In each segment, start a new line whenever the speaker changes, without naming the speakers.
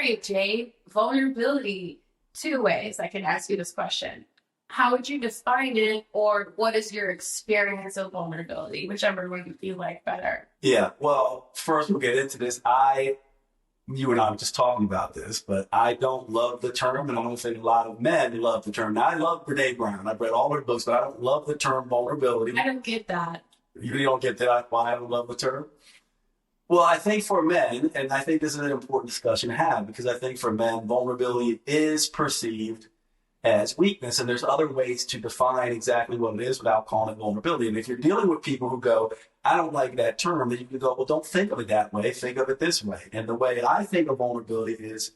right, Jade. Vulnerability. Two ways I can ask you this question. How would you define it, or what is your experience of vulnerability? Whichever one you like better.
Yeah, well, first we'll get into this. You and I were just talking about this, but I don't love the term, and I don't think a lot of men love the term. Now, I love Brene Brown. I've read all her books, but I don't love the term vulnerability.
I don't get that.
You don't get that? Why I don't love the term? Well, I think for men, and I think this is an important discussion to have, because I think for men, vulnerability is perceived as weakness, and there's other ways to define exactly what it is without calling it vulnerability. And if you're dealing with people who go, I don't like that term, then you can go, well, don't think of it that way, think of it this way. And the way I think of vulnerability is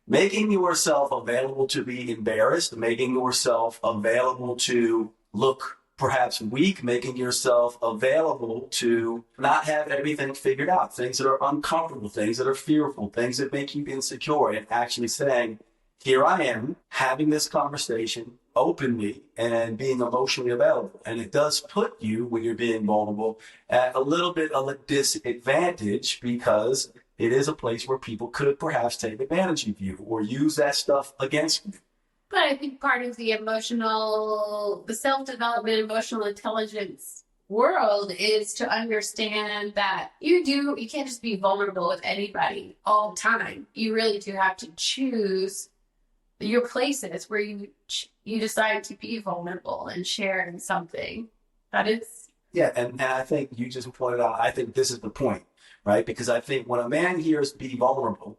making yourself available to be embarrassed, making yourself available to look perhaps weak, making yourself available to not have everything figured out, things that are uncomfortable, things that are fearful, things that make you insecure, and actually saying, here I am having this conversation openly and being emotionally available. And it does put you, when you're being vulnerable, at a little bit of a disadvantage, because it is a place where people could perhaps take advantage of you or use that stuff against you.
But I think part of the self-development, emotional intelligence world is to understand that you can't just be vulnerable with anybody all the time. You really do have to choose your places where you decide to be vulnerable and share in something that is.
Yeah, and I think you just pointed out, I think this is the point, right? Because I think when a man hears be vulnerable,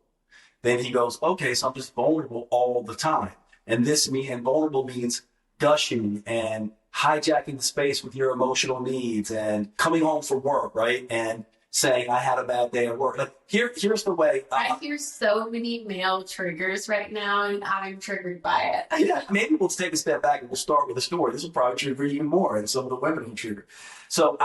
then he goes, okay, so I'm just vulnerable all the time. And vulnerable means gushing and hijacking the space with your emotional needs and coming home from work, right? And saying, I had a bad day at work. Like, here's the way.
I hear so many male triggers right now, and I'm triggered by it.
Yeah, maybe we'll take a step back and we'll start with a story. This will probably trigger even more, and some of the women who trigger. So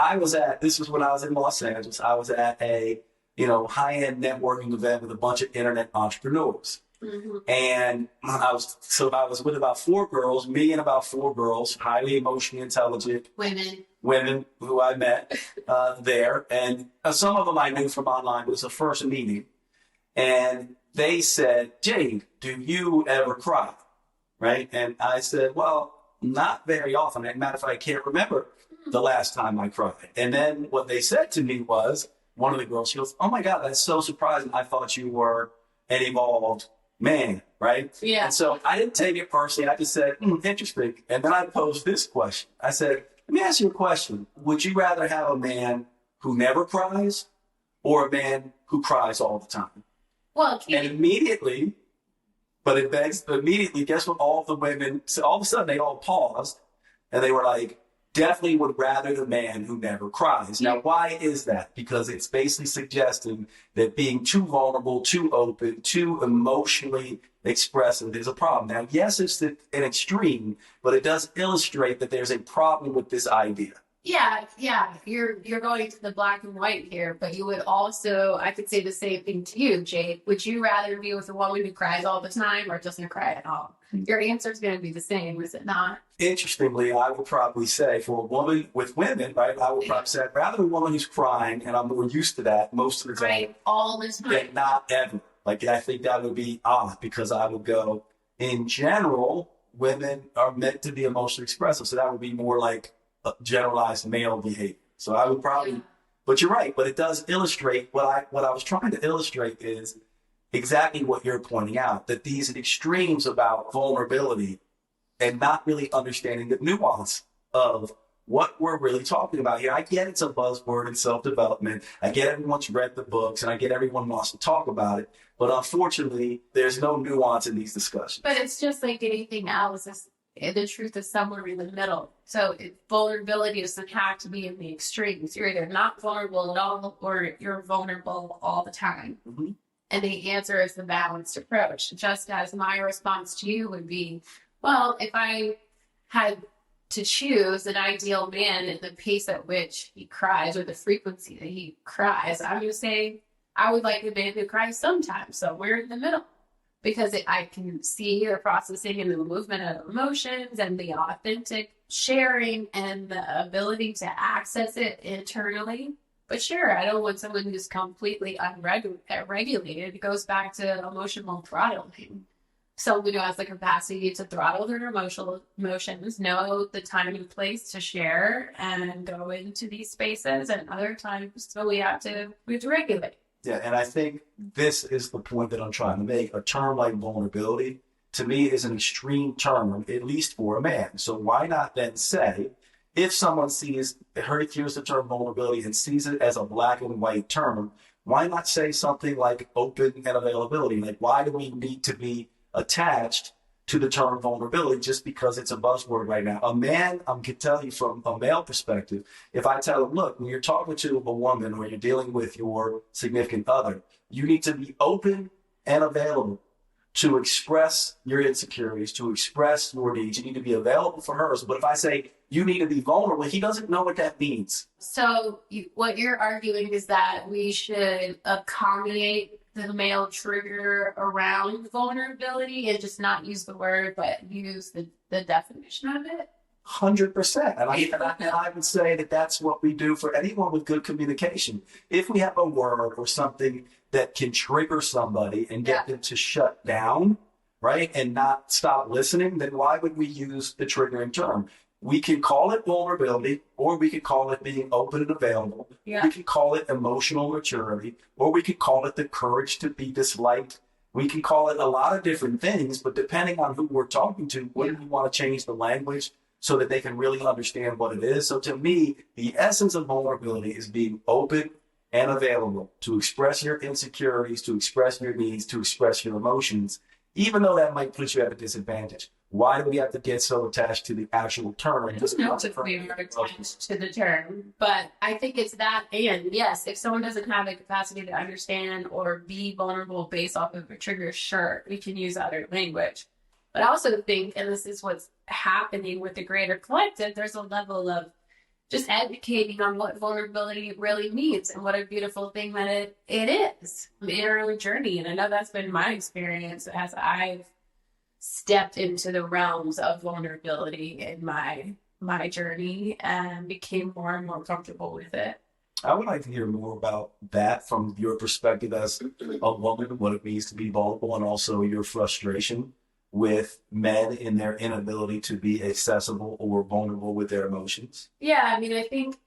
this was when I was in Los Angeles. I was at a, high-end networking event with a bunch of internet entrepreneurs. Mm-hmm. And I was with about 4 girls, me and about 4 girls, highly emotionally intelligent women who I met there. And some of them I knew from online. It was the first meeting. And they said, Jade, do you ever cry? Right? And I said, well, not very often. As a matter of fact, I can't remember the last time I cried. And then what they said to me was, one of the girls, she goes, oh my God, that's so surprising. I thought you were an evolved man, right?
Yeah.
And so I didn't take it personally. I just said, interesting. And then I posed this question. I said, let me ask you a question. Would you rather have a man who never cries or a man who cries all the time?
Well,
and immediately, guess what all the women, so all of a sudden they all paused and they were like, definitely would rather the man who never cries. Now, why is that? Because it's basically suggesting that being too vulnerable, too open, too emotionally expressive is a problem. Now, yes, it's an extreme, but it does illustrate that there's a problem with this idea.
Yeah. You're going to the black and white here, but you would also, I could say the same thing to you, Jade. Would you rather be with a woman who cries all the time or doesn't cry at all? Your answer is going to be the same, is it not?
Interestingly, I would probably say for a woman with women, right, I would probably say I'd rather a woman who's crying, and I'm more used to that most of the time.
Right, all the time.
Than not ever. Like, I think that would be odd, because I would go, in general, women are meant to be emotionally expressive, so that would be more like a generalized male behavior. So I would probably, but you're right, but it does illustrate, what I was trying to illustrate is exactly what you're pointing out, that these extremes about vulnerability and not really understanding the nuance of what we're really talking about here. I get it's a buzzword in self-development. I get everyone's read the books, and I get everyone wants to talk about it. But unfortunately, there's no nuance in these discussions.
But it's just like anything else. The truth is somewhere in the middle. So vulnerability doesn't have to be in the extremes. You're either not vulnerable at all or you're vulnerable all the time. Mm-hmm. And the answer is the balanced approach. Just as my response to you would be, well, if I had to choose an ideal man and the pace at which he cries or the frequency that he cries, I'm going to say I would like a man who cries sometimes. So we're in the middle, because I can see the processing and the movement of emotions and the authentic sharing and the ability to access it internally But sure, I don't want someone who's completely unregulated. It goes back to emotional throttling. Someone who has the capacity to throttle their emotions, know the time and place to share and go into these spaces, and other times so we have to regulate.
Yeah, and I think this is the point that I'm trying to make. A term like vulnerability, to me, is an extreme term, at least for a man. So why not then say, if someone hears the term vulnerability and sees it as a black and white term, why not say something like open and availability? Like, why do we need to be attached to the term vulnerability just because it's a buzzword right now? A man, I can tell you from a male perspective, if I tell him, look, when you're talking to a woman or you're dealing with your significant other, you need to be open and available to express your insecurities, to express your needs. You need to be available for hers. But if I say you need to be vulnerable, he doesn't know what that means.
So what you're arguing is that we should accommodate the male trigger around vulnerability and just not use the word, but use the definition of it?
100%. And I would say that that's what we do for anyone with good communication. If we have a word or something that can trigger somebody and get them to shut down, right, and not stop listening, then why would we use the triggering term? We can call it vulnerability, or we could call it being open and available.
Yeah.
We could call it emotional maturity, or we could call it the courage to be disliked. We can call it a lot of different things, but depending on who we're talking to, what do we want to change the language so that they can really understand what it is? So to me, the essence of vulnerability is being open and available to express your insecurities, to express your needs, to express your emotions, even though that might put you at a disadvantage. Why do we have to get so attached to the actual term?
I don't know if we are attached to the term, but I think it's that. And yes, if someone doesn't have the capacity to understand or be vulnerable based off of a trigger, sure, we can use other language. But I also think, and this is what's happening with the greater collective, there's a level of just educating on what vulnerability really means and what a beautiful thing that it is in our own journey. And I know that's been my experience as I've stepped into the realms of vulnerability in my journey and became more and more comfortable with it.
I would like to hear more about that from your perspective as a woman, what it means to be vulnerable, and also your frustration with men in their inability to be accessible or vulnerable with their emotions.
Yeah, I mean, I think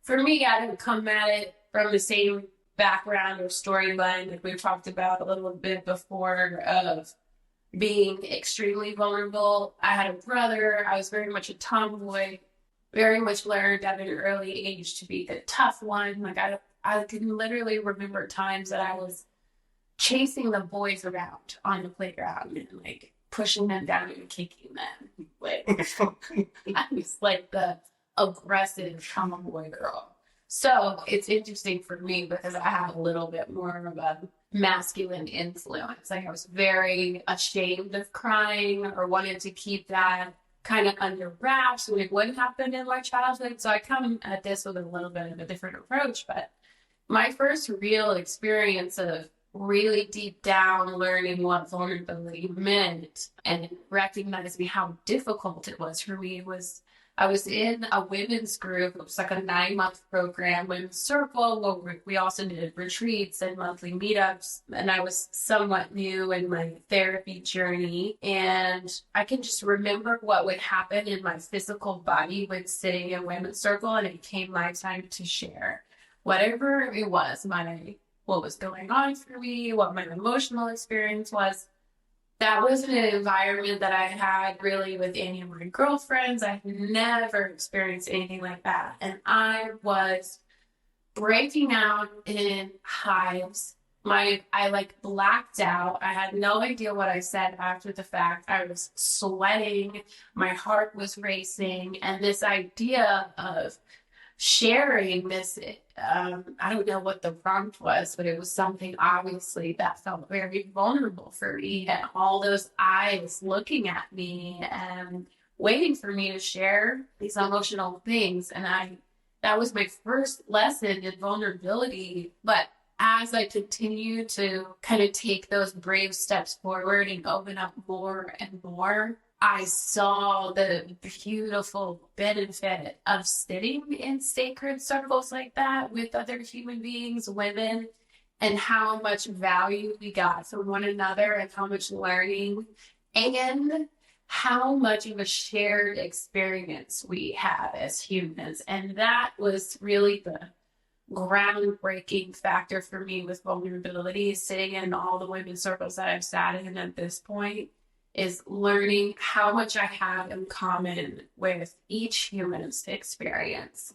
for me, I didn't come at it from the same background or storyline that we've talked about a little bit before of being extremely vulnerable. I had a brother. I was very much a tomboy, very much learned at an early age to be the tough one. Like I can literally remember times that I was chasing the boys around on the playground and like pushing them down and kicking them. Like I was like the aggressive tomboy girl. So it's interesting for me because I have a little bit more of a masculine influence. Like I was very ashamed of crying or wanted to keep that kind of under wraps when it would happen in my childhood. So I come at this with a little bit of a different approach. But my first real experience of really deep down learning what vulnerability meant and recognizing how difficult it was for me was I was in a women's group. It was like a 9-month program, women's circle, where we also did retreats and monthly meetups. And I was somewhat new in my therapy journey. And I can just remember what would happen in my physical body when sitting in women's circle. And it became my time to share whatever it was, what was going on for me, what my emotional experience was. That wasn't an environment that I had really with any of my girlfriends. I had never experienced anything like that. And I was breaking out in hives. I like blacked out. I had no idea what I said after the fact. I was sweating. My heart was racing. And this idea of sharing this, I don't know what the prompt was, but it was something obviously that felt very vulnerable for me, and all those eyes looking at me and waiting for me to share these emotional things. And that was my first lesson in vulnerability. But as I continued to kind of take those brave steps forward and open up more and more, I saw the beautiful benefit of sitting in sacred circles like that with other human beings, women, and how much value we got from one another and how much learning and how much of a shared experience we have as humans. And that was really the groundbreaking factor for me with vulnerability, sitting in all the women's circles that I've sat in at this point, is learning how much I have in common with each human's experience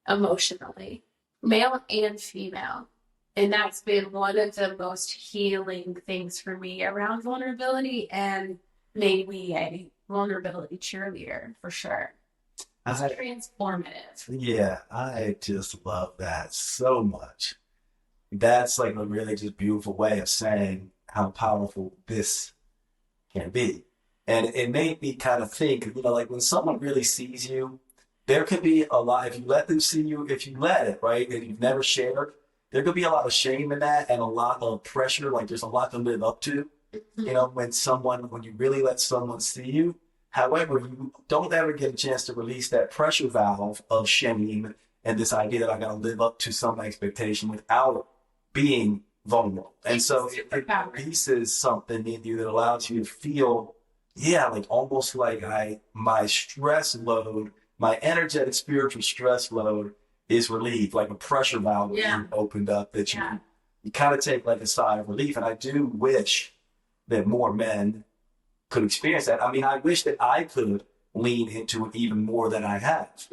emotionally, male and female. And that's been one of the most healing things for me around vulnerability, and made me a vulnerability cheerleader for sure. It's transformative.
Yeah, I just love that so much. That's like a really just beautiful way of saying how powerful this can be. And it made me kind of think, like when someone really sees you, there can be a lot, if you let them see you, if you let it, right, and you've never shared, there could be a lot of shame in that and a lot of pressure. Like there's a lot to live up to, when you really let someone see you. However, you don't ever get a chance to release that pressure valve of shame and this idea that I got to live up to some expectation without being vulnerable. And so it releases something in you that allows you to feel, like almost like my stress load, my energetic spiritual stress load is relieved, like a pressure valve being opened up that you kind of take like a sigh of relief. And I do wish that more men could experience that. I mean, I wish that I could lean into it even more than I have.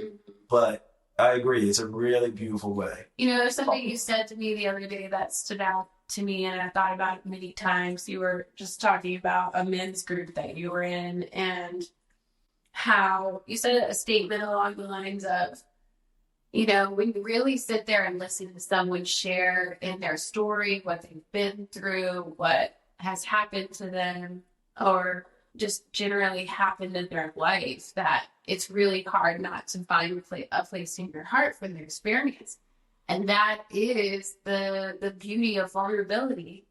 But I agree, it's a really beautiful way.
There's something you said to me the other day that stood out to me, and I thought about it many times. You were just talking about a men's group that you were in, and how you said a statement along the lines of, when you really sit there and listen to someone share in their story, what they've been through, what has happened to them, or just generally happened in their life, that it's really hard not to find a place in your heart for their experience. And that is the beauty of vulnerability.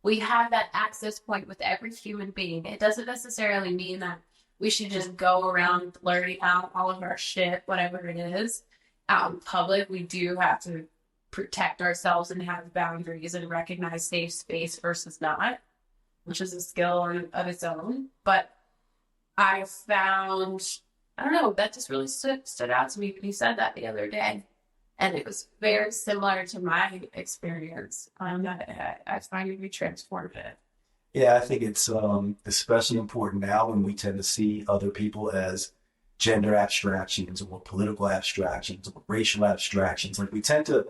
We have that access point with every human being. It doesn't necessarily mean that we should just go around blurting out all of our shit, whatever it is, out in public. We do have to protect ourselves and have boundaries and recognize safe space versus not, which is a skill of its own. But I found, I don't know, that just really stood out to me when you said that the other day. And it was very similar to my experience. That I find it to be transformative.
Yeah, I think it's especially important now when we tend to see other people as gender abstractions or political abstractions or racial abstractions. Like we tend to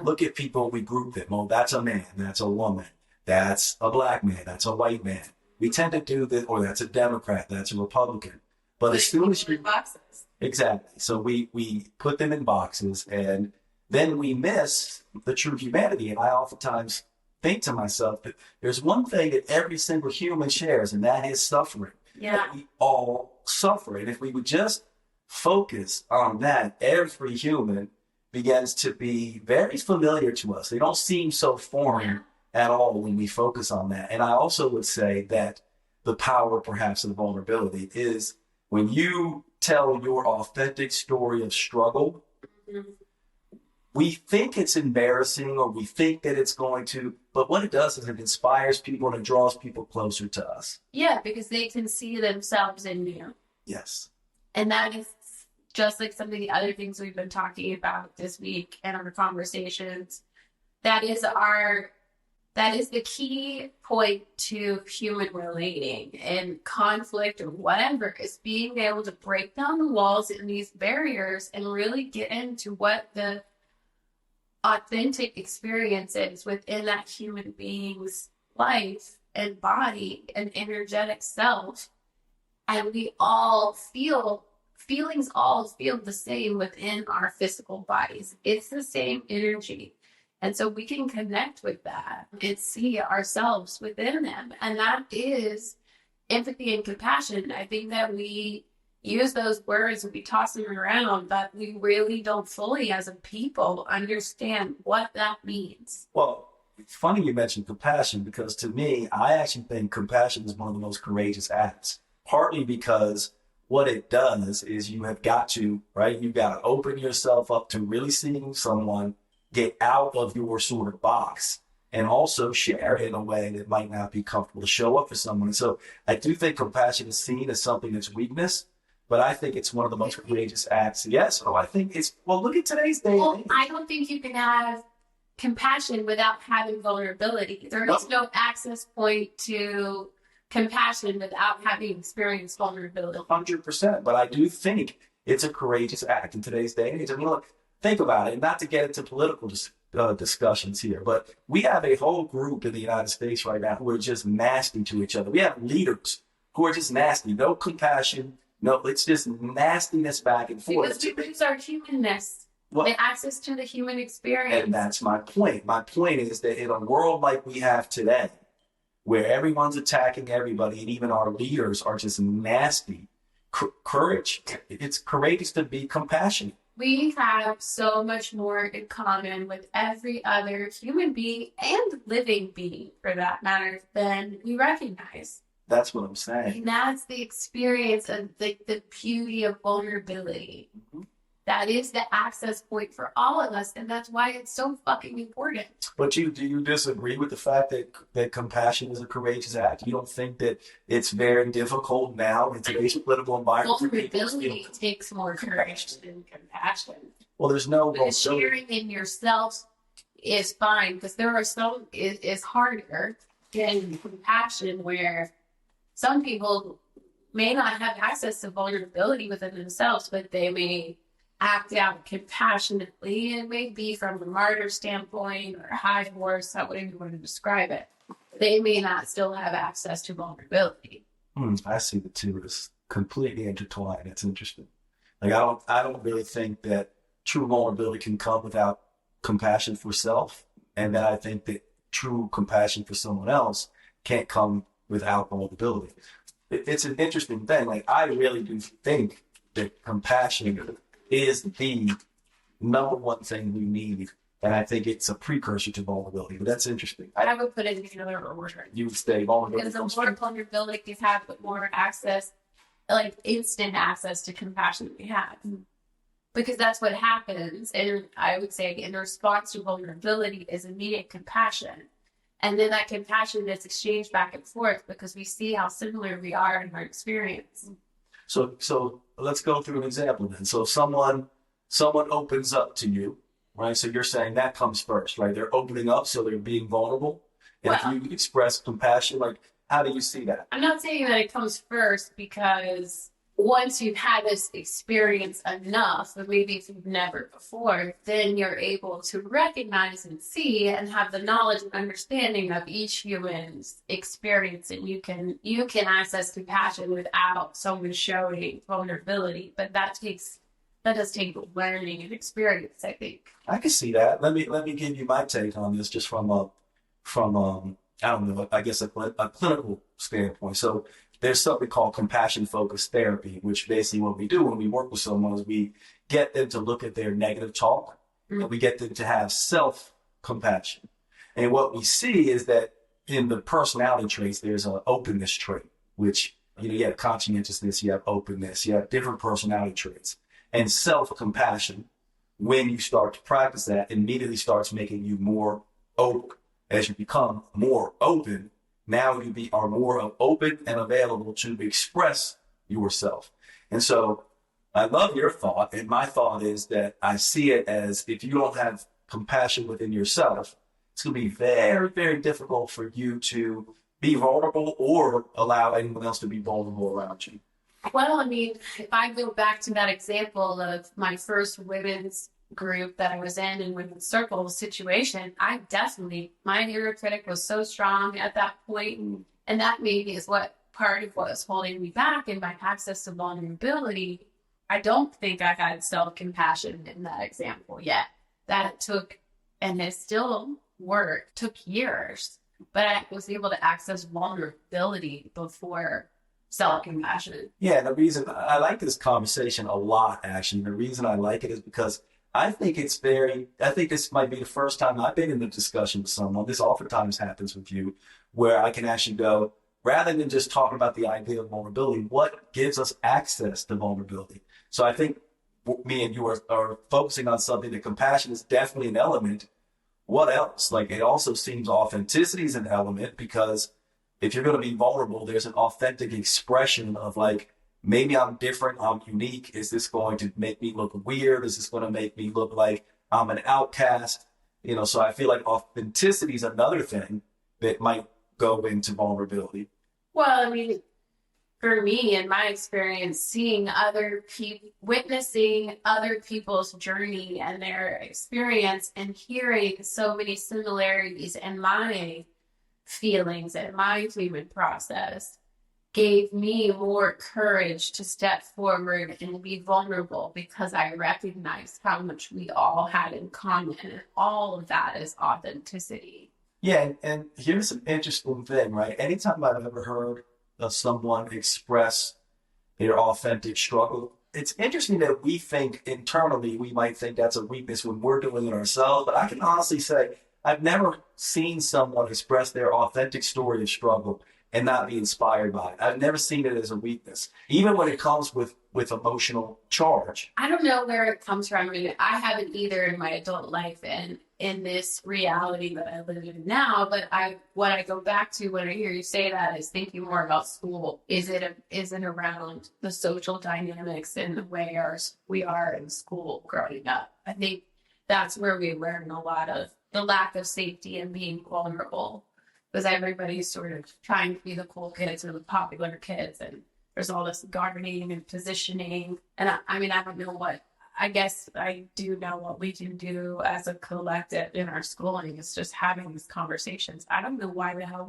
look at people, we group them. Oh, that's a man, that's a woman, that's a black man, that's a white man. We tend to do this, or that's a Democrat, that's a Republican. But as soon as
boxes.
Exactly. So we put them in boxes, and then we miss the true humanity. And I oftentimes think to myself that there's one thing that every single human shares, and that is suffering.
Yeah.
That we all suffer. And if we would just focus on that, every human begins to be very familiar to us. They don't seem so foreign at all when we focus on that. And I also would say that the power perhaps of vulnerability is when you tell your authentic story of struggle, we think it's embarrassing or we think that it's going to, but what it does is it inspires people and it draws people closer to us.
Yeah, because they can see themselves in you.
Yes.
And that is just like some of the other things we've been talking about this week in our conversations. That is the key point to human relating and conflict or whatever, is being able to break down the walls and these barriers and really get into what the authentic experience is within that human being's life and body and energetic self. And we all feelings all feel the same within our physical bodies. It's the same energy. And so we can connect with that and see ourselves within them. And that is empathy and compassion. I think that we use those words and we toss them around, but we really don't fully as a people understand what that means.
Well, it's funny you mentioned compassion, because to me, I actually think compassion is one of the most courageous acts partly because what it does is you have got to, right? You've got to open yourself up to really seeing someone, get out of your sort of box, and also share in a way that might not be comfortable to show up for someone. And so I do think compassion is seen as something that's weakness, but I think it's one of the most courageous acts. Yes, I think it's, well, look at today's day.
Well, I don't think you can have compassion without having vulnerability. There is no access point to compassion without having experienced vulnerability.
100%. But I do think it's a courageous act in today's day and age. I mean, look, think about it. And not to get into political discussions here, but we have a whole group in the United States right now who are just nasty to each other. We have leaders who are just nasty. No compassion. No, it's just nastiness back and forth.
Because we lose our humanness.
Well,
the access to the human experience.
And that's my point. My point is that in a world like we have today, where everyone's attacking everybody and even our leaders are just nasty, courage, it's courageous to be compassionate.
We have so much more in common with every other human being and living being, for that matter, than we recognize.
That's what I'm saying.
And that's the experience of the beauty of vulnerability. Mm-hmm. That is the access point for all of us, and that's why it's so fucking important. But
do you disagree with the fact that compassion is a courageous act? You don't think that it's very difficult now in today's political environment?
Vulnerability takes more courage than compassion.
Well, there's no
sharing in yourself is fine, because there are some is harder than compassion, where some people may not have access to vulnerability within themselves, but they may act out compassionately, and maybe from a martyr standpoint or high horse, however you want to describe it. They may not still have access to vulnerability.
I see the two as completely intertwined. It's interesting. Like I don't really think that true vulnerability can come without compassion for self, and that I think that true compassion for someone else can't come without vulnerability. It's an interesting thing. Like I really do think that compassion is the number one thing we need. And I think it's a precursor to vulnerability. But that's interesting.
I would put it in another order.
You would say vulnerability.
Because the more vulnerability we have, but more access, like instant access to compassion we have. Because that's what happens. And I would say in response to vulnerability is immediate compassion. And then that compassion is exchanged back and forth because we see how similar we are in our experience.
So let's go through an example then. So someone opens up to you, right? So you're saying that comes first, right? They're opening up, so they're being vulnerable. And if you express compassion, like how do you see that?
I'm not saying that it comes first, because once you've had this experience enough, or maybe if you've never before, then you're able to recognize and see and have the knowledge and understanding of each human's experience, and you can access compassion without someone showing vulnerability. But that does take learning and experience, I think.
I can see that. Let me give you my take on this, just from I don't know, I guess a clinical standpoint. So there's something called compassion-focused therapy, which basically what we do when we work with someone is we get them to look at their negative talk, and we get them to have self-compassion. And what we see is that in the personality traits, there's an openness trait, which, you have conscientiousness, you have openness, you have different personality traits. And self-compassion, when you start to practice that, immediately starts making you more open. As you become more open, now you are more open and available to express yourself. And so I love your thought. And my thought is that I see it as, if you don't have compassion within yourself, it's going to be very, very difficult for you to be vulnerable or allow anyone else to be vulnerable around you.
Well, I mean, if I go back to that example of my first women's group that I was in and women's circle situation, my inner critic was so strong at that point, and that maybe is part of what was holding me back in my access to vulnerability. I don't think I had self-compassion in that example yet. That took, and it still took years, but I was able to access vulnerability before self-compassion.
Yeah, the reason I like this conversation a lot, actually, the reason I like it is because I think this might be the first time I've been in a discussion with someone. This oftentimes happens with you, where I can actually go, rather than just talking about the idea of vulnerability, what gives us access to vulnerability? So I think me and you are focusing on something that compassion is definitely an element. What else? Like, it also seems authenticity is an element, because if you're going to be vulnerable, there's an authentic expression of like, maybe I'm different, I'm unique. Is this going to make me look weird? Is this going to make me look like I'm an outcast? You know, so I feel like authenticity is another thing that might go into vulnerability.
Well, I mean, for me, in my experience, seeing other people, witnessing other people's journey and their experience, and hearing so many similarities in my feelings and my human process, gave me more courage to step forward and be vulnerable, because I recognized how much we all had in common. And all of that is authenticity.
Yeah, and here's an interesting thing, right? Anytime I've ever heard of someone express their authentic struggle, it's interesting that we think internally, we might think that's a weakness when we're doing it ourselves. But I can honestly say, I've never seen someone express their authentic story of struggle and not be inspired by it. I've never seen it as a weakness, even when it comes with emotional charge.
I don't know where it comes from. I mean, I haven't either in my adult life and in this reality that I live in now. But what I go back to when I hear you say that is thinking more about school. Is it around the social dynamics and the way we are in school growing up? I think that's where we learn a lot of the lack of safety and being vulnerable, because everybody's sort of trying to be the cool kids or the popular kids, and there's all this guarding and positioning. And I mean, I don't know what, I guess I do know what we can do as a collective in our schooling is just having these conversations. I don't know why the hell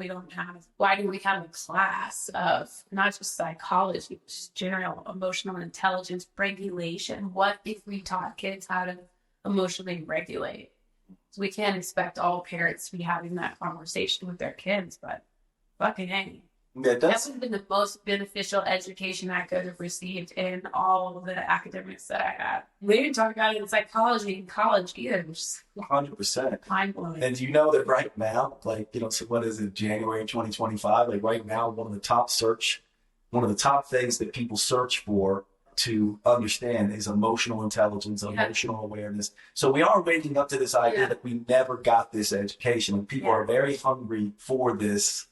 why do we have a class of not just psychology, but just general emotional intelligence regulation? What if we taught kids how to emotionally regulate? So we can't expect all parents to be having that conversation with their kids, but fucking hey.
Yeah,
That would have been the most beneficial education I could have received in all of the academics that I had. We didn't talk about it in psychology in college either, which is
100%.
mind blowing.
And you know that right now, like, you know, so what is it, January 2025? Like right now, one of the top things that people search for to understand is emotional intelligence, emotional awareness. So we are waking up to this idea that we never got this education, and people are very hungry for this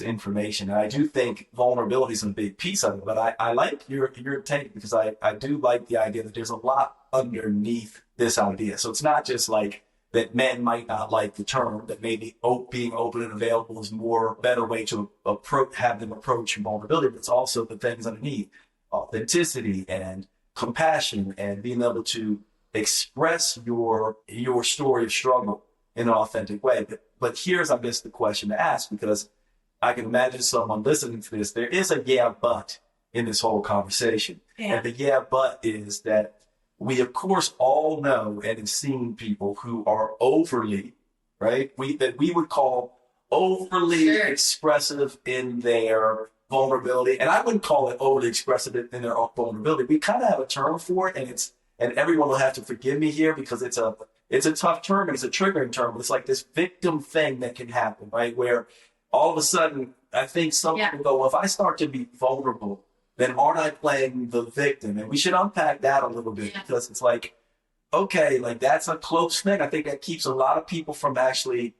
information. And I do think vulnerability is a big piece of it, but I like your take, because I do like the idea that there's a lot underneath this idea. So it's not just like that men might not like the term, that maybe being open and available is better way to have them approach vulnerability, but it's also the things underneath: authenticity and compassion, and being able to express your story of struggle in an authentic way. But here's, I guess, the question to ask, because I can imagine someone listening to this, there is a yeah, but in this whole conversation. Yeah. And the yeah, but is that we, of course, all know and have seen people who are overly, right? That we would call overly expressive in their vulnerability. And I wouldn't call it overly expressive in their vulnerability. We kind of have a term for it, and everyone will have to forgive me here, because it's a tough term and it's a triggering term, but it's like this victim thing that can happen, right? Where all of a sudden, I think some people go, well, if I start to be vulnerable, then aren't I playing the victim? And we should unpack that a little bit, because it's like, okay, like that's a close thing. I think that keeps a lot of people from actually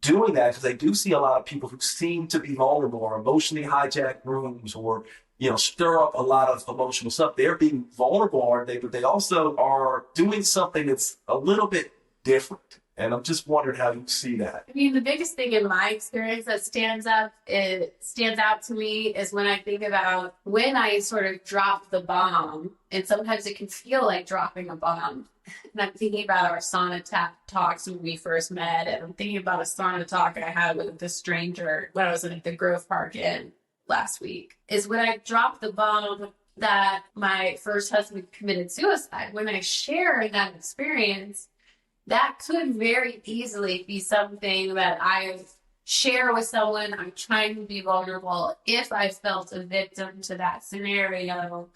doing that, because I do see a lot of people who seem to be vulnerable or emotionally hijack rooms, or, you know, stir up a lot of emotional stuff. They're being vulnerable, aren't they? But they also are doing something that's a little bit different. And I'm just wondering how you see that.
I mean, the biggest thing in my experience that stands out to me is when I think about when I sort of drop the bomb, and sometimes it can feel like dropping a bomb. And I'm thinking about our sauna talks when we first met, and I'm thinking about a sauna talk I had with the stranger when I was at the Grove Park Inn last week, is when I dropped the bomb that my first husband committed suicide. When I share that experience, that could very easily be something that I share with someone. I'm trying to be vulnerable. If I felt a victim to that scenario,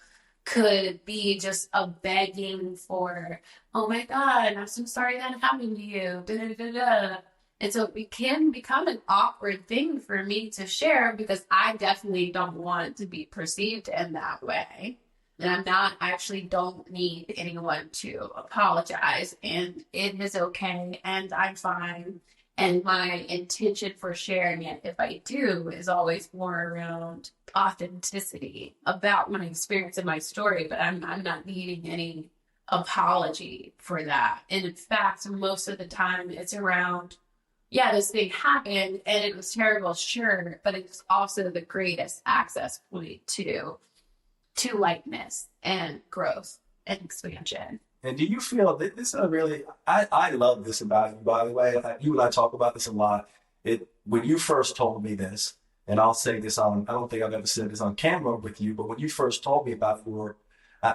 could be just a begging for, oh my God, I'm so sorry that happened to you. Da, da, da, da. And so it can become an awkward thing for me to share because I definitely don't want to be perceived in that way. And I actually don't need anyone to apologize. And it is okay. And I'm fine. And my intention for sharing it, if I do, is always more around authenticity about my experience and my story. But I'm not needing any apology for that. And in fact, most of the time it's around, yeah, this thing happened and it was terrible, sure, but it's also the greatest access point to lightness and growth and expansion.
And do you feel that this is a really, I love this about you, by the way. You and I talk about this a lot. When you first told me this, and I'll say this on, I don't think I've ever said this on camera with you, but when you first told me about your,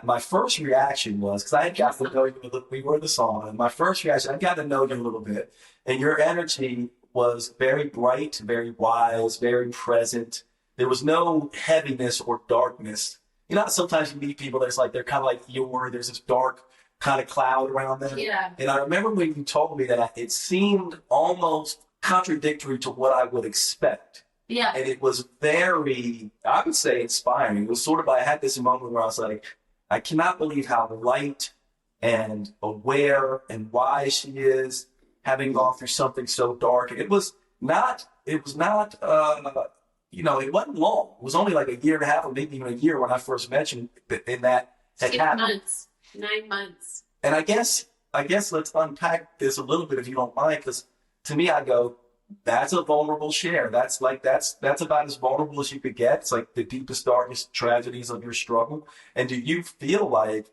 my first reaction was, because I had got to know you, we were in the sauna, and my first reaction, I got to know you a little bit, and your energy was very bright, very wise, very present. There was no heaviness or darkness. You know, sometimes you meet people that's like, they're kind of like Eeyore, there's this dark kind of cloud around them.
Yeah.
And I remember when you told me that it seemed almost contradictory to what I would expect.
Yeah.
And it was very, I would say, inspiring. It was sort of, I had this moment where I was like, I cannot believe how light and aware and wise she is, having gone through something so dark. It was not, you know, it wasn't long. It was only like a year and a half or maybe even a year when I first met you in that had
6
happened.
months, 9 months.
And I guess let's unpack this a little bit if you don't mind, because to me, I go, that's a vulnerable share. That's about as vulnerable as you could get. It's like the deepest, darkest tragedies of your struggle. And do you feel like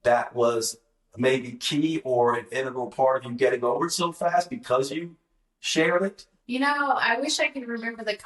that was maybe key or an integral part of you getting over it so fast because you shared it?
You know, I wish I could remember the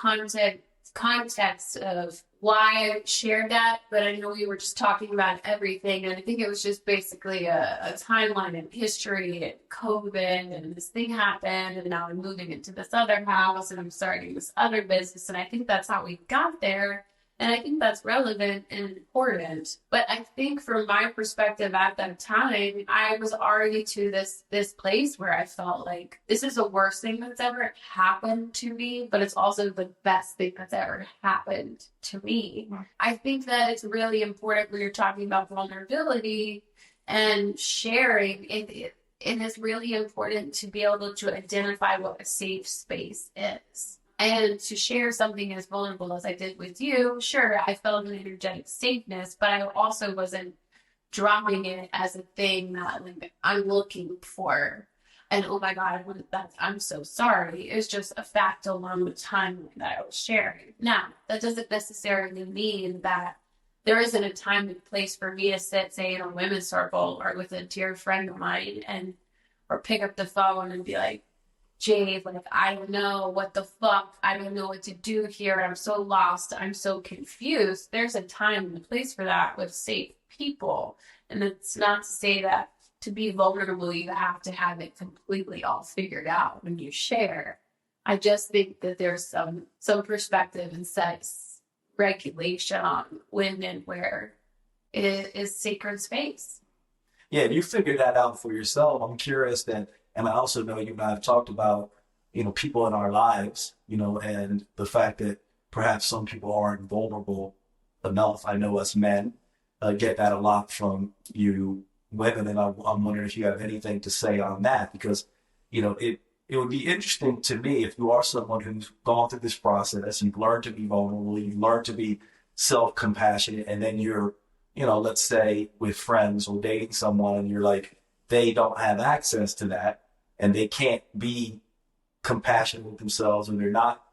context of why I shared that, but I know we were just talking about everything, and I think it was just basically a timeline in history and COVID, and this thing happened, and now I'm moving into this other house, and I'm starting this other business, and I think that's how we got there, and I think that's relevant and important. But I think from my perspective at that time, I was already to this place where I felt like this is the worst thing that's ever happened to me, but it's also the best thing that's ever happened to me. I think that it's really important when you're talking about vulnerability and sharing. It is really important to be able to identify what a safe space is. And to share something as vulnerable as I did with you, sure, I felt an energetic safeness, but I also wasn't dropping it as a thing that like I'm looking for. And oh my God, I'm so sorry. It's just a fact along the timeline that I was sharing. Now, that doesn't necessarily mean that there isn't a time and place for me to sit, say, in a women's circle or with a dear friend of mine or pick up the phone and be like, Jade, like, I don't know what the fuck, I don't know what to do here. I'm so lost. I'm so confused. There's a time and a place for that with safe people. And it's not to say that to be vulnerable, you have to have it completely all figured out when you share. I just think that there's some perspective and sex regulation on when and where it is sacred space.
Yeah, you figured that out for yourself. I'm curious that. And I also know you and I have talked about, you know, people in our lives, you know, and the fact that perhaps some people aren't vulnerable enough. I know us men get that a lot from you women, and I'm wondering if you have anything to say on that, because, you know, it would be interesting to me if you are someone who's gone through this process, you've learned to be vulnerable, you've learned to be self-compassionate, and then you're, you know, let's say with friends or dating someone, and you're like, they don't have access to that. And they can't be compassionate with themselves, and they're not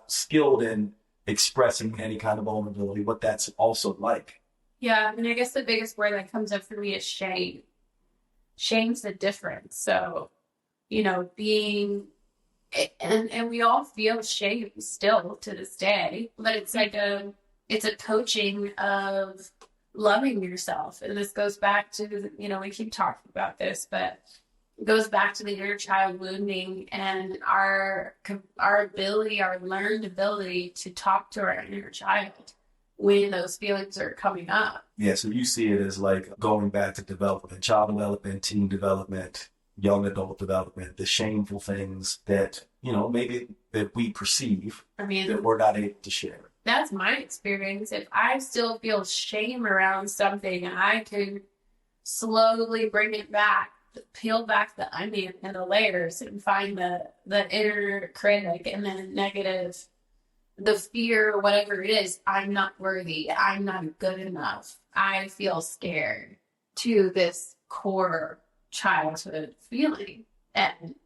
skilled in expressing any kind of vulnerability, what that's also like.
Yeah, I mean, I guess the biggest word that comes up for me is shame. Shame's the difference. So, you know, and we all feel shame still to this day, but it's like it's a coaching of loving yourself. And this goes back to, you know, we keep talking about this, but it goes back to the inner child wounding and our ability, our learned ability to talk to our inner child when those feelings are coming up.
Yeah, so you see it as like going back to development, child development, teen development, young adult development, the shameful things that, maybe that we perceive
I mean,
that we're not able to share.
that's my experience. If I still feel shame around something, I can slowly bring it back, peel back the onion and the layers and find the inner critic and the negative, the fear, whatever it is. I'm not worthy. I'm not good enough. I feel scared, to this core childhood feeling, and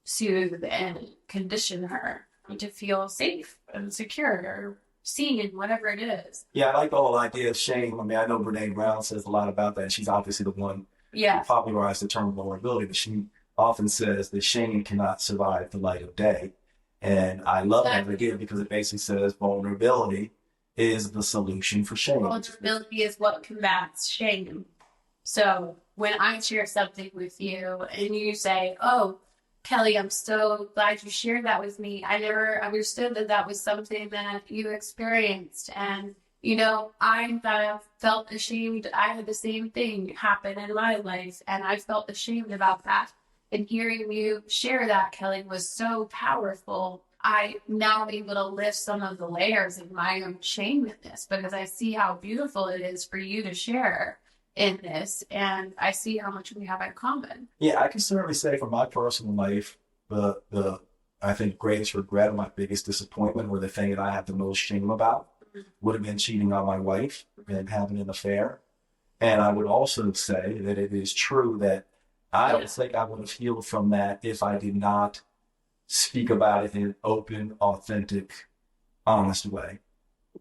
soothe and condition her to feel safe and secure or seen, whatever it is.
Yeah, I like the whole idea of shame. I mean, I know Brene Brown says a lot about that. She's obviously the one who popularized the term vulnerability, but she often says that shame cannot survive the light of day. And I love that again because it basically says vulnerability is the solution for shame.
Vulnerability is what combats shame. So when I share something with you and you say, "Oh, Kelly, I'm so glad you shared that with me. I never understood that was something that you experienced." And, I felt ashamed. I had the same thing happen in my life, and I felt ashamed about that. And hearing you share that, Kelly, was so powerful. I now able to lift some of the layers of my own shame in this, because I see how beautiful it is for you to share in this, and I see how much we have in common.
Yeah, I can certainly say from my personal life, the I think greatest regret or my biggest disappointment, or the thing that I have the most shame about, would have been cheating on my wife and having an affair. And I would also say that it is true that I don't think I would have healed from that if I did not speak about it in an open, authentic, honest way,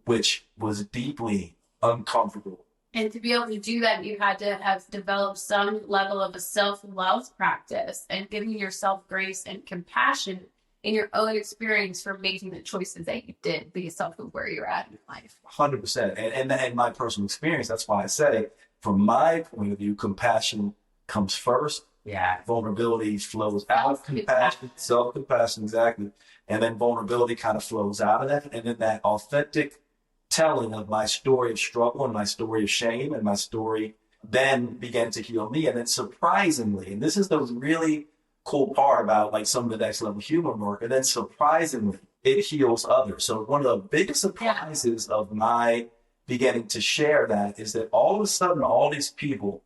which was deeply uncomfortable.
And to be able to do that, you had to have developed some level of a self-love practice and giving yourself grace and compassion in your own experience for making the choices that you did based off of where you're at in life.
100%. And my personal experience, that's why I said it. From my point of view, compassion comes first.
Yeah.
Vulnerability flows out of compassion, self-compassion, exactly. And then vulnerability kind of flows out of that. And then that authentic telling of my story of struggle and my story of shame and my story then began to heal me. And then surprisingly, and this is the really cool part about like some of the next level human work, and then surprisingly, it heals others. So one of the biggest surprises of my beginning to share that is that all of a sudden, all these people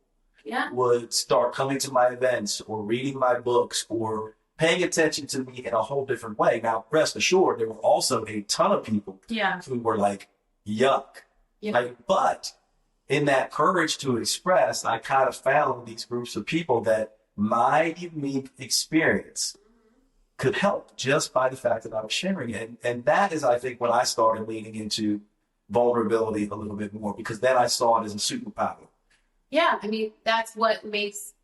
would start coming to my events or reading my books or paying attention to me in a whole different way. Now, rest assured, there were also a ton of people who were like, yuck. But in that courage to express, I kind of found these groups of people that my unique experience could help just by the fact that I was sharing it. And that is, I think, when I started leaning into vulnerability a little bit more, because then I saw it as a superpower.
Yeah, I mean, that's what makes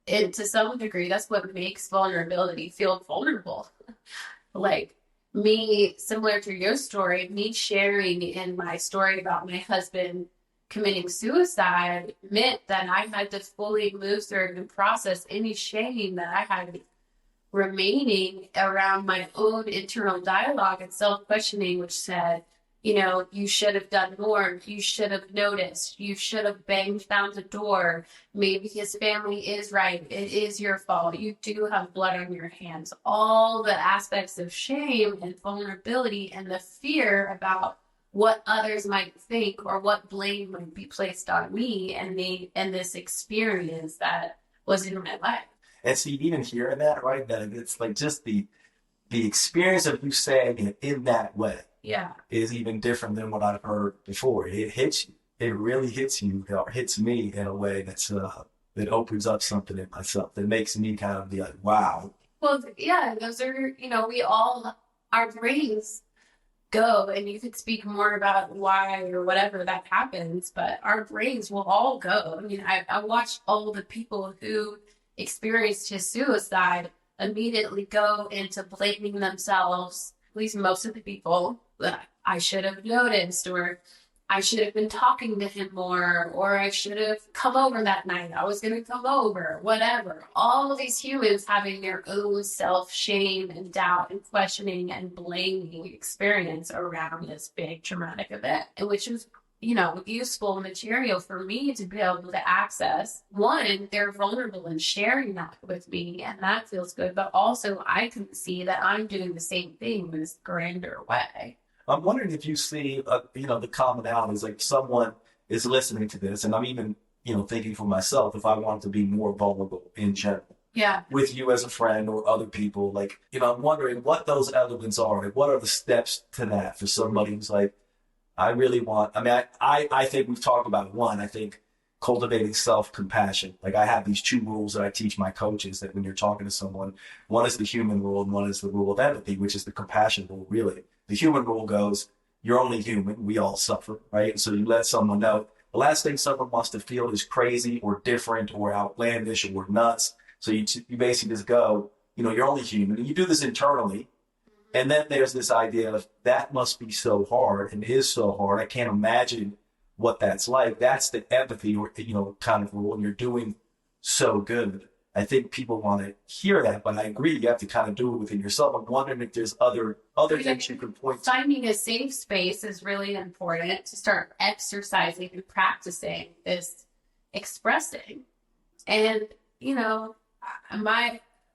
it, to some degree, that's what makes vulnerability feel vulnerable. Like me, similar to your story, me sharing in my story about my husband committing suicide meant that I had to fully move through and process any shame that I had remaining around my own internal dialogue and self-questioning, which said, you should have done more. You should have noticed. You should have banged down the door. Maybe his family is right. It is your fault. You do have blood on your hands. All the aspects of shame and vulnerability and the fear about what others might think or what blame would be placed on me and this experience that was in my life.
And see, even hearing that, right, that it's like just the experience of you saying it in that way is even different than what I've heard before. It hits you. It really hits you, or hits me in a way that's that opens up something in myself that makes me kind of be like, wow.
Well, yeah, those are, we all, our brains go, and you could speak more about why or whatever that happens, but our brains will all go. I mean, I watched all the people who experienced his suicide immediately go into blaming themselves, at least most of the people, that I should have noticed, or I should have been talking to him more, or I should have come over that night. I was going to come over, whatever. All of these humans having their own self-shame and doubt and questioning and blaming experience around this big traumatic event, which was useful material for me to be able to access. One, they're vulnerable in sharing that with me, and that feels good. But also, I can see that I'm doing the same thing in this grander way.
I'm wondering if you see, the commonalities, like someone is listening to this, and I'm even, thinking for myself, if I want to be more vulnerable in general.
Yeah.
With you as a friend or other people, like, I'm wondering what those elements are. Like, what are the steps to that for somebody who's like, I really want, I think we've talked about one, I think cultivating self-compassion. Like I have these two rules that I teach my coaches that when you're talking to someone, one is the human rule and one is the rule of empathy, which is the compassion rule, really. The human rule goes, you're only human. We all suffer, right? And so you let someone know the last thing someone wants to feel is crazy or different or outlandish or nuts. So you basically just go, you're only human. And you do this internally. And then there's this idea of that must be so hard and is so hard. I can't imagine what that's like. That's the empathy or, kind of rule. And you're doing so good. I think people want to hear that, but I agree. You have to kind of do it within yourself. I'm wondering if there's other things you can point to.
Finding a safe space is really important to start exercising and practicing this expressing. And,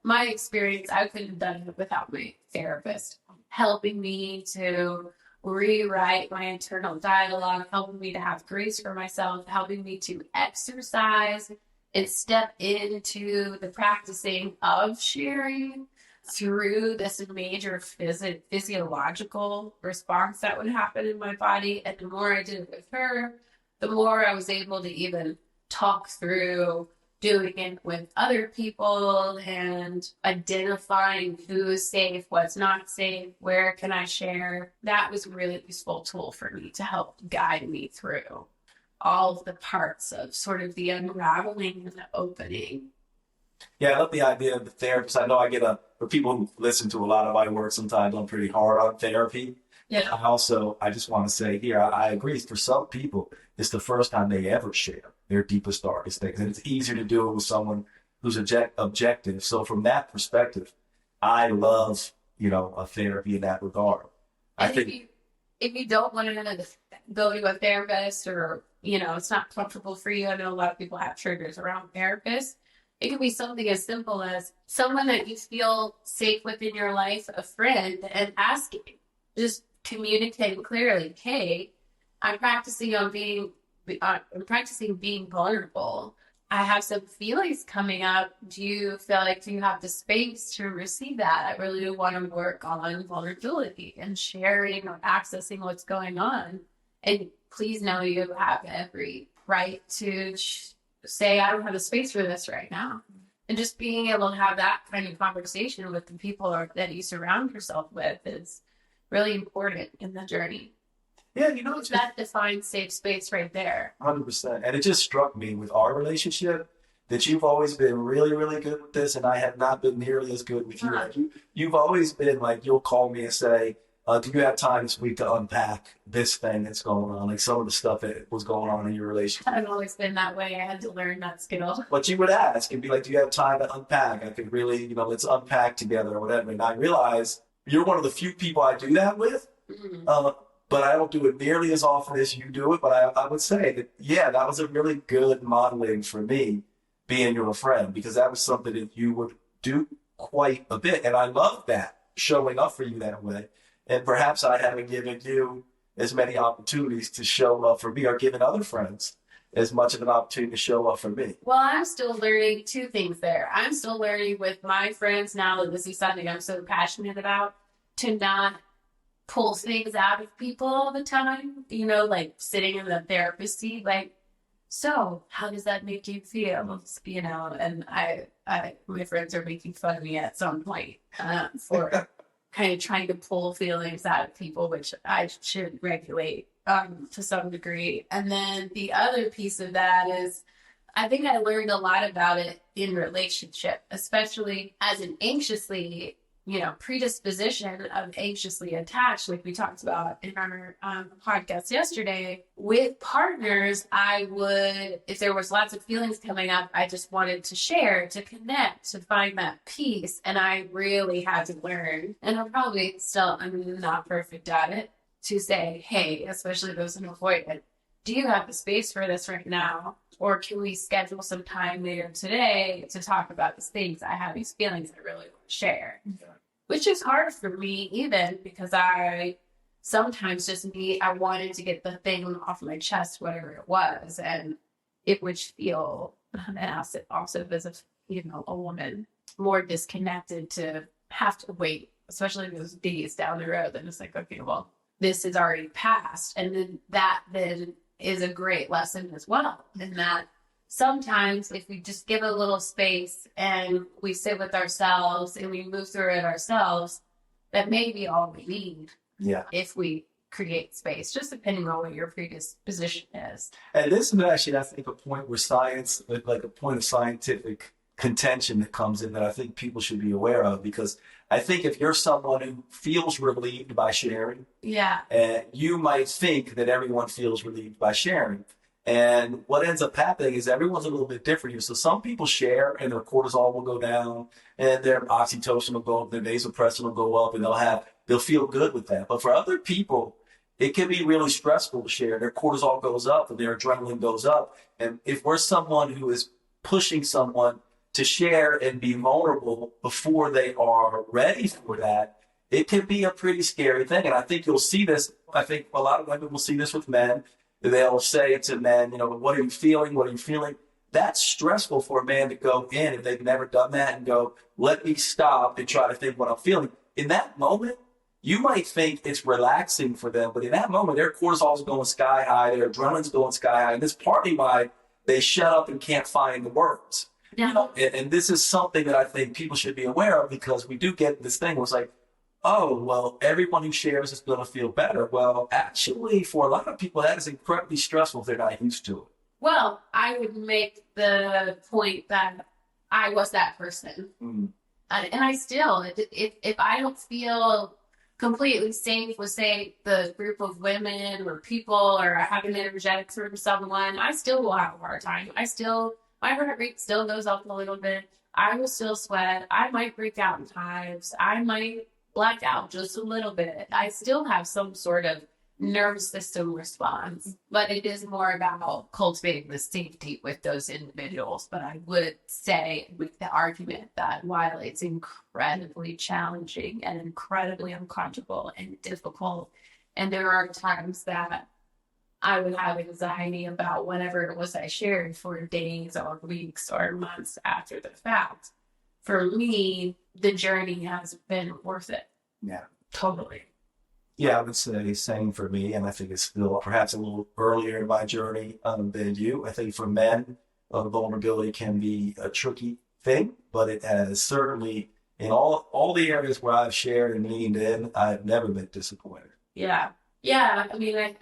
my experience, I couldn't have done it without my therapist helping me to rewrite my internal dialogue, helping me to have grace for myself, helping me to exercise and step into the practicing of sharing through this major physiological response that would happen in my body. And the more I did it with her, the more I was able to even talk through doing it with other people and identifying who's safe, what's not safe, where can I share. That was a really useful tool for me to help guide me through all of the parts of sort of the unraveling and the opening.
Yeah, I love the idea of the therapist. I know for people who listen to a lot of my work, sometimes I'm pretty hard on therapy.
Yeah.
I just want to say here, I agree. For some people, it's the first time they ever share their deepest, darkest things. And it's easier to do it with someone who's objective. So from that perspective, I love, a therapy in that regard.
And I think if you don't want to go to a therapist or, it's not comfortable for you, I know a lot of people have triggers around therapists. It can be something as simple as someone that you feel safe with in your life, a friend, and asking, just communicating clearly, hey, I'm practicing being vulnerable. I have some feelings coming up. Do you feel like you have the space to receive that? I really want to work on vulnerability and sharing or accessing what's going on. And please know you have every right to say, I don't have the space for this right now. And just being able to have that kind of conversation with the people that you surround yourself with is really important in the journey.
Yeah,
that defines safe space right there.
100%. And it just struck me with our relationship that you've always been really, really good with this, and I have not been nearly as good with you. Like you've always been like, you'll call me and say, do you have time this week to unpack this thing that's going on? Like some of the stuff that was going on in your relationship.
I've always been that way. I had to learn that skill.
But you would ask and be like, do you have time to unpack? I could really, let's unpack together or whatever. And I realize you're one of the few people I do that with. Mm-hmm. But I don't do it nearly as often as you do it. But I would say that, yeah, that was a really good modeling for me, being your friend, because that was something that you would do quite a bit. And I love that, showing up for you that way. And perhaps I haven't given you as many opportunities to show up for me or given other friends as much of an opportunity to show up for me.
Well, I'm still learning two things there. I'm still learning with my friends now that this is something I'm so passionate about, to not pull things out of people all the time, like sitting in the therapist seat, like, so how does that make you feel? And my friends are making fun of me at some point for kind of trying to pull feelings out of people, which I should regulate to some degree. And then the other piece of that is, I think I learned a lot about it in relationship, especially as an anxiously predisposition of anxiously attached, like we talked about in our podcast yesterday. With partners, I would, if there was lots of feelings coming up, I just wanted to share, to connect, to find that peace. And I really had to learn, and I'm not perfect at it, to say, hey, especially those in avoidance, do you have the space for this right now? Or can we schedule some time later today to talk about these things? I have these feelings I really want to share. Which is hard for me even because I sometimes I wanted to get the thing off my chest, whatever it was. And it would feel, and also as a woman, more disconnected to have to wait, especially those days down the road. Then it's like, okay, well, this is already passed. And then that then is a great lesson as well. In that sometimes if we just give a little space and we sit with ourselves and we move through it ourselves, that may be all we need.
Yeah.
If we create space, just depending on what your predisposition is.
And this is actually, I think, a point where science, like a point of scientific contention that comes in that I think people should be aware of, because I think if you're someone who feels relieved by sharing, you might think that everyone feels relieved by sharing. And what ends up happening is everyone's a little bit different here. So some people share and their cortisol will go down and their oxytocin will go up, their vasopressin will go up, and they'll feel good with that. But for other people, it can be really stressful to share. Their cortisol goes up and their adrenaline goes up. And if we're someone who is pushing someone to share and be vulnerable before they are ready for that, it can be a pretty scary thing. And I think you'll see this. I think a lot of women will see this with men. They'll say to men, what are you feeling? What are you feeling? That's stressful for a man to go in if they've never done that and go, let me stop and try to think what I'm feeling. In that moment, you might think it's relaxing for them, but in that moment, their cortisol's going sky high, their adrenaline's going sky high, and this partly why they shut up and can't find the words.
Yeah.
And this is something that I think people should be aware of, because we do get this thing where it's like, oh, well, everyone who shares is going to feel better. Well, actually, for a lot of people, that is incredibly stressful if they're not used to it.
Well, I would make the point that I was that person.
Mm.
And I still, if I don't feel completely safe with, say, the group of women or people, or I have an energetic from someone, I still will have a hard time. My heart rate still goes up a little bit. I will still sweat. I might break out in times. I might black out just a little bit. I still have some sort of nervous system response, but it is more about cultivating the safety with those individuals. But I would say with the argument that while it's incredibly challenging and incredibly uncomfortable and difficult, and there are times that I would have anxiety about whatever it was I shared for days or weeks or months after the fact, for me, the journey has been worth it.
Yeah.
Totally.
Yeah, I would say same for me, and I think it's still perhaps a little earlier in my journey than you. I think for men, vulnerability can be a tricky thing, but it has certainly, in all the areas where I've shared and leaned in, I've never been disappointed.
Yeah. Yeah, I mean,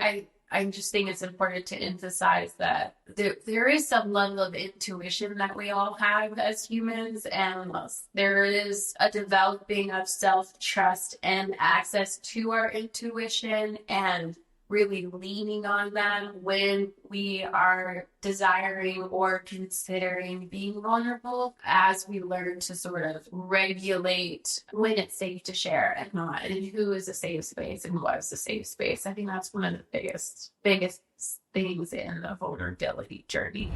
I just think it's important to emphasize that there is some level of intuition that we all have as humans, and there is a developing of self-trust and access to our intuition, and really leaning on that when we are desiring or considering being vulnerable, as we learn to sort of regulate when it's safe to share and not, and who is a safe space and what is a safe space. I think that's one of the biggest things in the vulnerability journey.